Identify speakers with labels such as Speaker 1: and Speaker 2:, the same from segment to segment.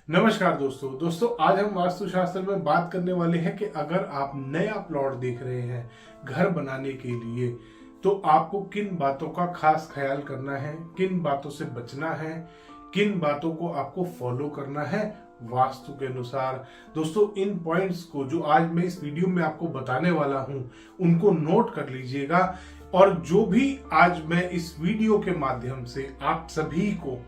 Speaker 1: नमस्कार दोस्तों आज हम वास्तुशास्त्र में बात करने वाले हैं कि अगर आप नया प्लॉट देख रहे हैं घर बनाने के लिए तो आपको किन बातों का खास ख्याल करना है, किन बातों से बचना है, किन बातों को आपको फॉलो करना है वास्तु के अनुसार। दोस्तों इन पॉइंट्स को जो आज मैं इस वीडियो में आपको बताने वाला हूं उनको नोट कर लीजिएगा। और जो भी आज मैं इस वीडियो के माध्यम से आप सभी को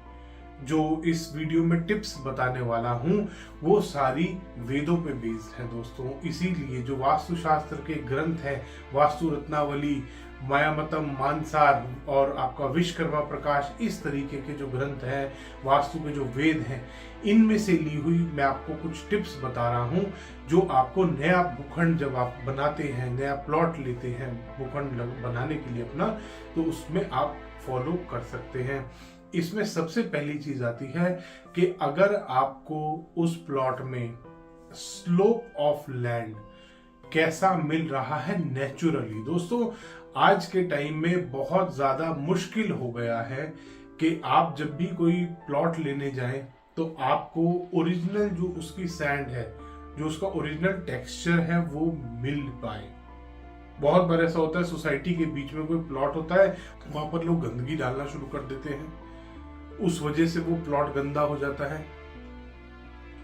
Speaker 1: जो इस वीडियो में टिप्स बताने वाला हूं वो सारी वेदों पे बेस्ड है दोस्तों। इसीलिए जो वास्तुशास्त्र के ग्रंथ हैं, वास्तु रत्नावली, मायामतम, मानसार और आपका विश्वकर्मा प्रकाश, इस तरीके के जो ग्रंथ हैं, वास्तु के जो वेद हैं, इनमें से ली हुई मैं आपको कुछ टिप्स बता रहा हूं जो आपको नया भूखंड जब आप बनाते हैं, नया प्लॉट लेते हैं भूखंड बनाने के लिए अपना, तो उसमें आप फॉलो कर सकते हैं। इसमें सबसे पहली चीज आती है कि अगर आपको उस प्लॉट में स्लोप ऑफ लैंड कैसा मिल रहा है नेचुरली। दोस्तों आज के टाइम में बहुत ज्यादा मुश्किल हो गया है कि आप जब भी कोई प्लॉट लेने जाएं तो आपको ओरिजिनल जो उसकी सैंड है, जो उसका ओरिजिनल टेक्सचर है, वो मिल पाए। बहुत बार ऐसा होता है सोसाइटी के बीच में कोई प्लॉट होता है, वहां पर लोग गंदगी डालना शुरू कर देते हैं, उस वजह से वो प्लॉट गंदा हो जाता है।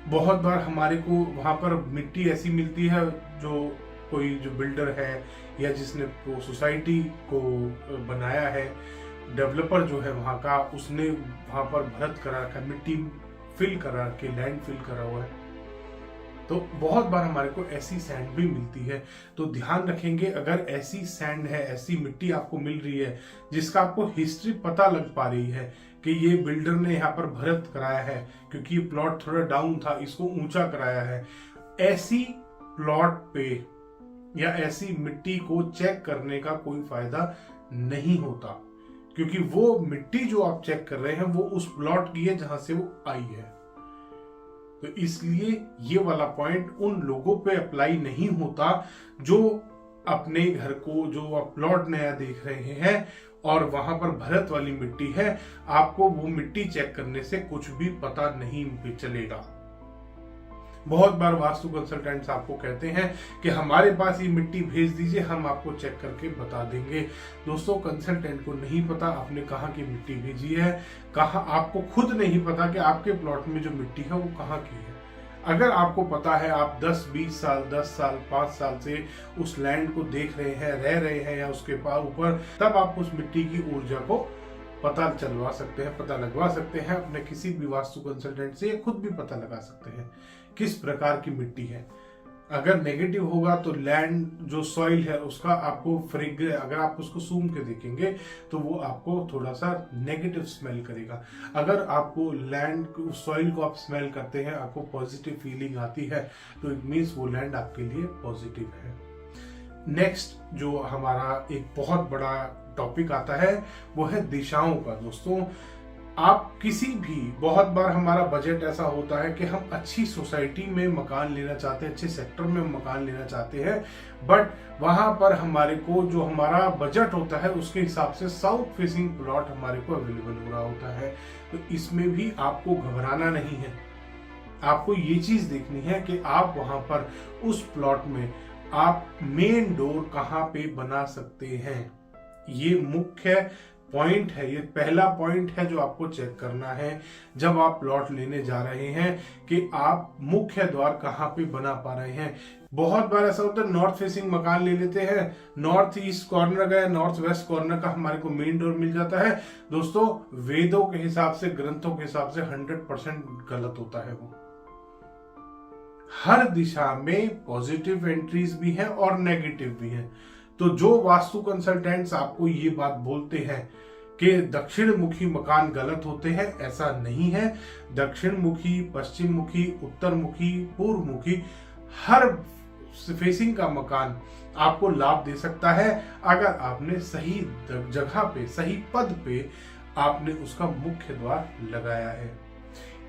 Speaker 1: बहुत बार हमारे को वहां पर मिट्टी ऐसी मिलती है जो कोई जो बिल्डर है या जिसने वो सोसाइटी को बनाया है, डेवलपर जो है वहां का, उसने वहां पर भरत करा रखा है, मिट्टी फिल करा के, लैंड फिल करा हुआ है। तो बहुत बार हमारे को ऐसी सैंड भी मिलती है। तो ध्यान रखेंगे, अगर ऐसी सैंड है, ऐसी मिट्टी आपको मिल रही है जिसका आपको हिस्ट्री पता लग पा रही है कि ये बिल्डर ने यहाँ पर भरत कराया है क्योंकि ये प्लॉट थोड़ा डाउन था, इसको ऊंचा कराया है, ऐसी प्लॉट पे या ऐसी मिट्टी को चेक करने का कोई फायदा नहीं होता, क्योंकि वो मिट्टी जो आप चेक कर रहे हैं वो उस प्लॉट की है जहां से वो आई है। तो इसलिए ये वाला पॉइंट उन लोगों पे अप्लाई नहीं होता जो अपने घर को, जो आप प्लॉट नया देख रहे हैं और वहां पर भरत वाली मिट्टी है, आपको वो मिट्टी चेक करने से कुछ भी पता नहीं चलेगा। बहुत बार वास्तु कंसल्टेंट्स आपको कहते हैं कि हमारे पास ये मिट्टी भेज दीजिए, हम आपको चेक करके बता देंगे। दोस्तों कंसल्टेंट को नहीं पता आपने कहाँ की मिट्टी भेजी है, कहाँ, आपको खुद नहीं पता कि आपके प्लॉट में जो मिट्टी है वो कहाँ की है। अगर आपको पता है, आप 10-20 साल, 10 साल, 5 साल से उस लैंड को देख रहे हैं, रह रहे हैं या उसके ऊपर, तब आप उस मिट्टी की ऊर्जा को पता चलवा सकते हैं, पता लगवा सकते हैं अपने किसी भी वास्तु कंसल्टेंट से, खुद भी पता लगा सकते हैं किस प्रकार की मिट्टी है। अगर नेगेटिव होगा तो लैंड जो सॉइल है उसका आपको अगर आप उसको सूंघ के देखेंगे तो वो आपको थोड़ा सा नेगेटिव स्मेल करेगा। अगर आपको लैंड सॉइल को आप स्मेल करते हैं, आपको पॉजिटिव फीलिंग आती है, तो इट मीन्स वो लैंड आपके लिए पॉजिटिव है। नेक्स्ट जो हमारा एक बहुत बड़ा टॉपिक आता है वो है दिशाओं का। दोस्तों आप किसी भी, बहुत बार हमारा बजट ऐसा होता है कि हम अच्छी सोसाइटी में मकान लेना चाहते हैं, अच्छे सेक्टर में मकान लेना चाहते हैं, बट वहां पर हमारे को जो हमारा बजट होता है उसके हिसाब से साउथ फेसिंग प्लॉट हमारे को अवेलेबल हो रहा होता है। तो इसमें भी आपको घबराना नहीं है, आपको ये चीज देखनी है कि आप वहां पर उस प्लॉट में आप मेन डोर कहाँ पे बना सकते हैं। ये मुख्य पॉइंट है, ये पहला पॉइंट है जो आपको चेक करना है जब आप प्लॉट लेने जा रहे हैं कि आप मुख्य द्वार कहाँ पे बना पा रहे हैं। बहुत बार ऐसा होता है नॉर्थ फेसिंग मकान ले लेते हैं, नॉर्थ ईस्ट कॉर्नर का या नॉर्थ वेस्ट कॉर्नर का हमारे को मेन डोर मिल जाता है। दोस्तों वेदों के हिसाब से, ग्रंथों के हिसाब से 100% गलत होता है। वो हर दिशा में पॉजिटिव एंट्रीज भी हैं और नेगेटिव भी हैं। तो जो वास्तु कंसल्टेंट्स आपको ये बात बोलते हैं कि दक्षिण मुखी मकान गलत होते हैं, ऐसा नहीं है। दक्षिण मुखी, पश्चिम मुखी, उत्तर मुखी, पूर्व मुखी, हर फेसिंग का मकान आपको लाभ दे सकता है अगर आपने सही जगह पे, सही पद पे आपने उसका मुख्य द्वार लगाया है।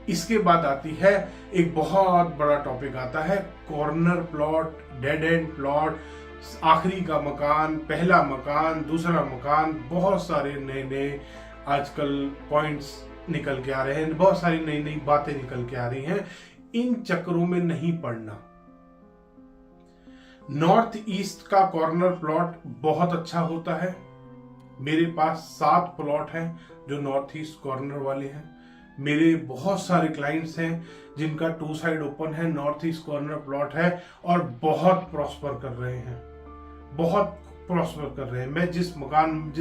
Speaker 1: इसके बाद आती है एक बहुत बड़ा टॉपिक आता है corner plot, dead and plot, आखिरी का मकान, पहला मकान, दूसरा मकान, बहुत सारे नए नए आजकल पॉइंट्स निकल के आ रहे हैं, बहुत सारी नई नई बातें निकल के आ रही हैं। इन चक्करों में नहीं पड़ना। नॉर्थ ईस्ट का कॉर्नर प्लॉट बहुत अच्छा होता है। मेरे पास 7 प्लॉट हैं जो नॉर्थ ईस्ट कॉर्नर वाले हैं। मेरे बहुत सारे क्लाइंट्स हैं जिनका 2 साइड ओपन है, नॉर्थ ईस्ट कॉर्नर प्लॉट है और बहुत प्रॉस्पर कर रहे हैं, बहुत प्रॉस्पर कर रहे हैं। मैं जिस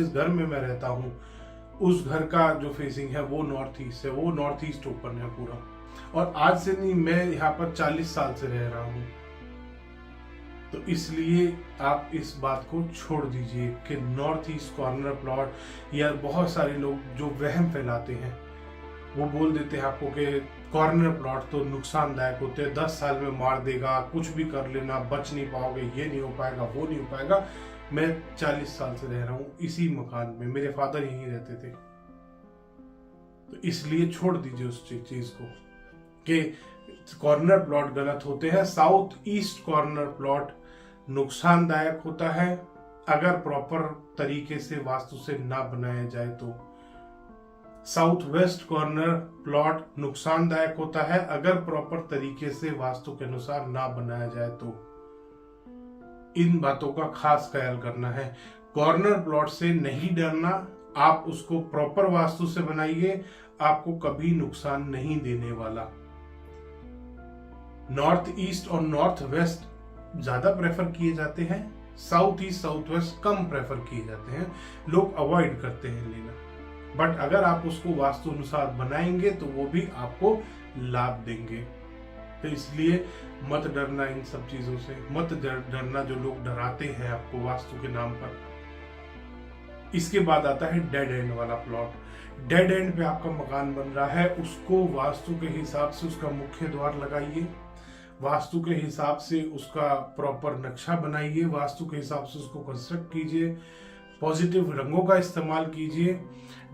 Speaker 1: घर में मैं रहता हूँ उस घर का जो फेसिंग है वो नॉर्थ ईस्ट है, वो नॉर्थ ईस्ट ओपन है पूरा। और आज से नहीं, मैं यहाँ पर 40 साल से रह रहा हूँ। तो इसलिए आप इस बात को छोड़ दीजिए कि नॉर्थ ईस्ट कॉर्नर प्लॉट, या बहुत सारे लोग जो वहम फैलाते हैं वो बोल देते हैं आपको कि कॉर्नर प्लॉट तो नुकसानदायक होते हैं, 10 साल में मार देगा, कुछ भी कर लेना, बच नहीं पाओगे, ये नहीं हो पाएगा, वो नहीं हो पाएगा। मैं 40 साल से रह रहा हूँ इसी मकान में, मेरे फादर यहीं रहते थे। तो इसलिए छोड़ दीजिए उस चीज को कि कॉर्नर प्लॉट गलत होते हैं। साउथ ईस्ट कॉर्नर प्लॉट नुकसानदायक होता है अगर प्रॉपर तरीके से वास्तु से ना बनाया जाए तो। साउथ वेस्ट कॉर्नर प्लॉट नुकसानदायक होता है अगर प्रॉपर तरीके से वास्तु के अनुसार ना बनाया जाए तो। इन बातों का खास ख्याल करना है। कॉर्नर प्लॉट से नहीं डरना, आप उसको प्रॉपर वास्तु से बनाइए, आपको कभी नुकसान नहीं देने वाला। नॉर्थ ईस्ट और नॉर्थ वेस्ट ज्यादा प्रेफर किए जाते हैं, साउथ ईस्ट साउथ वेस्ट कम प्रेफर किए जाते हैं, लोग अवॉइड करते हैं लेना। बट अगर आप उसको वास्तु अनुसार बनाएंगे तो वो भी आपको लाभ देंगे। तो इसलिए मत डरना इन सब चीजों से, मत डरना जो लोग डराते हैं आपको वास्तु के नाम पर। इसके बाद आता है डेड एंड वाला प्लॉट। डेड एंड पे आपका मकान बन रहा है, उसको वास्तु के हिसाब से उसका मुख्य द्वार लगाइए, वास्तु के हिसाब से उसका प्रॉपर नक्शा बनाइए, वास्तु के हिसाब से उसको कंस्ट्रक्ट कीजिए, पॉजिटिव रंगों का इस्तेमाल कीजिए।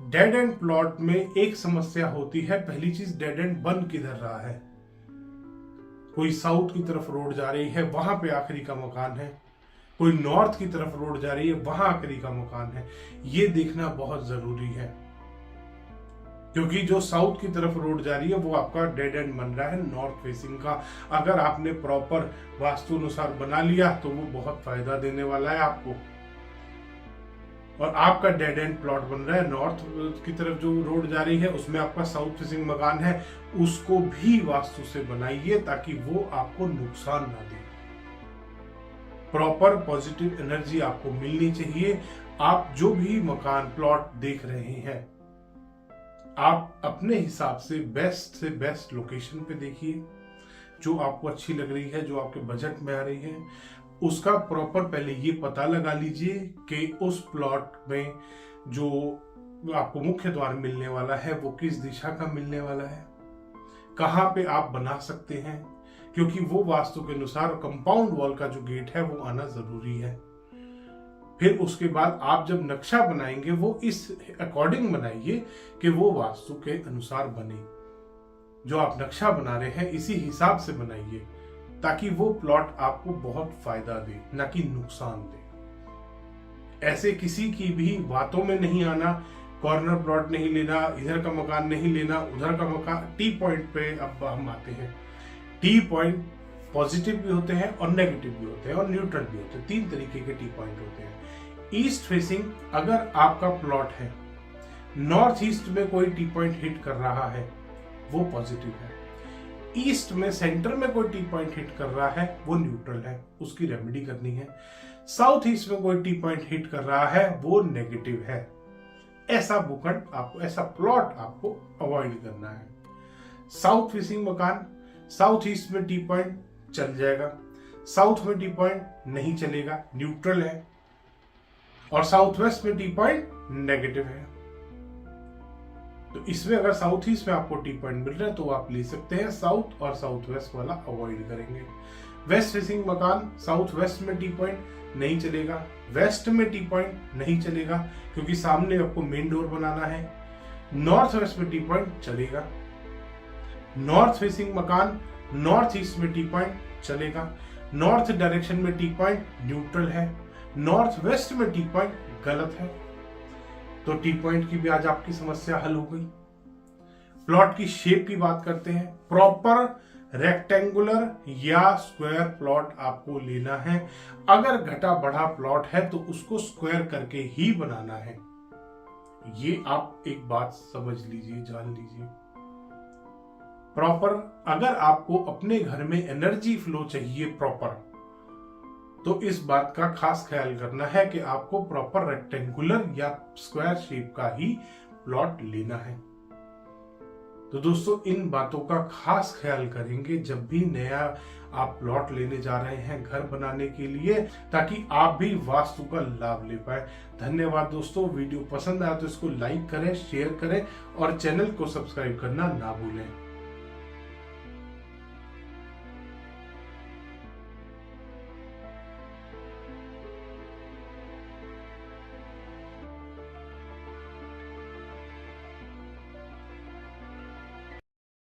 Speaker 1: डेड एंड प्लॉट में एक समस्या होती है, पहली चीज डेड एंड बन किधर रहा है। कोई साउथ की तरफ रोड जा रही है, वहां पे आखिरी का मकान है, कोई नॉर्थ की तरफ रोड जा रही है, वहां आखिरी का मकान है। ये देखना बहुत जरूरी है, क्योंकि जो साउथ की तरफ रोड जा रही है वो आपका डेड एंड बन रहा है नॉर्थ फेसिंग का। अगर आपने प्रॉपर वास्तु अनुसार बना लिया तो वो बहुत फायदा देने वाला है आपको। और आपका डेड एंड प्लॉट बन रहा है नॉर्थ की तरफ जो रोड जा रही है, उसमें आपका साउथ फेसिंग मकान है, उसको भी वास्तु से बनाइए ताकि वो आपको नुकसान ना दे। प्रॉपर पॉजिटिव एनर्जी आपको मिलनी चाहिए। आप जो भी मकान प्लॉट देख रहे हैं, आप अपने हिसाब से बेस्ट लोकेशन पे देखिए, जो आपको अच्छी लग रही है, जो आपके बजट में आ रही है। उसका प्रॉपर पहले ये पता लगा लीजिए कि उस प्लॉट में जो आपको मुख्य द्वार मिलने वाला है वो किस दिशा का मिलने वाला है, कहां पे आप बना सकते हैं, क्योंकि वो वास्तु के अनुसार कंपाउंड वॉल का जो गेट है वो आना जरूरी है। फिर उसके बाद आप जब नक्शा बनाएंगे वो इस अकॉर्डिंग बनाइए कि वो वास्तु के अनुसार बने। जो आप नक्शा बना रहे हैं इसी हिसाब से बनाइए ताकि वो प्लॉट आपको बहुत फायदा दे, ना कि नुकसान दे। ऐसे किसी की भी बातों में नहीं आना, कॉर्नर प्लॉट नहीं लेना, इधर का मकान नहीं लेना, उधर का मकान। टी पॉइंट पे अब हम आते हैं। टी पॉइंट पॉजिटिव भी होते हैं और नेगेटिव भी होते हैं और न्यूट्रल भी होते हैं। 3 तरीके के टी पॉइंट होते हैं। ईस्ट फेसिंग अगर आपका प्लॉट है, नॉर्थ ईस्ट में कोई टी पॉइंट हिट कर रहा है वो पॉजिटिव है। ईस्ट में सेंटर में कोई टी पॉइंट हिट कर रहा है वो न्यूट्रल है, उसकी रेमेडी करनी है। साउथ ईस्ट में कोई टी पॉइंट हिट कर रहा है वो नेगेटिव है। ऐसा भूखंड आपको, ऐसा प्लॉट आपको अवॉइड करना है। साउथ फेसिंग मकान, साउथ ईस्ट में टी पॉइंट चल जाएगा, साउथ में टी पॉइंट नहीं चलेगा, न्यूट्रल है। और साउथ वेस्ट में टी पॉइंट नेगेटिव है। तो इसमें अगर साउथ ईस्ट में आपको टी पॉइंट मिल रहा है तो आप ले सकते हैं, साउथ और साउथ वेस्ट वाला अवॉइड करेंगे। वेस्ट फेसिंग मकान, साउथ वेस्ट में टी पॉइंट नहीं चलेगा, वेस्ट में टी पॉइंट नहीं चलेगा क्योंकि सामने आपको मेन डोर बनाना है। नॉर्थ वेस्ट में टी पॉइंट चलेगा। नॉर्थ फेसिंग मकान, नॉर्थ ईस्ट में टी पॉइंट चलेगा। नॉर्थ डायरेक्शन में टी पॉइंट न्यूट्रल है, नॉर्थ वेस्ट में टी पॉइंट गलत है। तो टी पॉइंट की भी आज आपकी समस्या हल हो गई। प्लॉट की शेप की बात करते हैं। प्रॉपर रेक्टेंगुलर या स्क्वायर प्लॉट आपको लेना है। अगर घटा बढ़ा प्लॉट है तो उसको स्क्वायर करके ही बनाना है। ये आप एक बात समझ लीजिए, जान लीजिए। प्रॉपर अगर आपको अपने घर में एनर्जी फ्लो चाहिए प्रॉपर, तो इस बात का खास ख्याल करना है कि आपको प्रॉपर रेक्टेंगुलर या स्क्वायर शेप का ही प्लॉट लेना है। तो दोस्तों इन बातों का खास ख्याल करेंगे जब भी नया आप प्लॉट लेने जा रहे हैं घर बनाने के लिए, ताकि आप भी वास्तु का लाभ ले पाए। धन्यवाद दोस्तों। वीडियो पसंद आया तो इसको लाइक करें, शेयर करें और चैनल को सब्सक्राइब करना ना भूलें।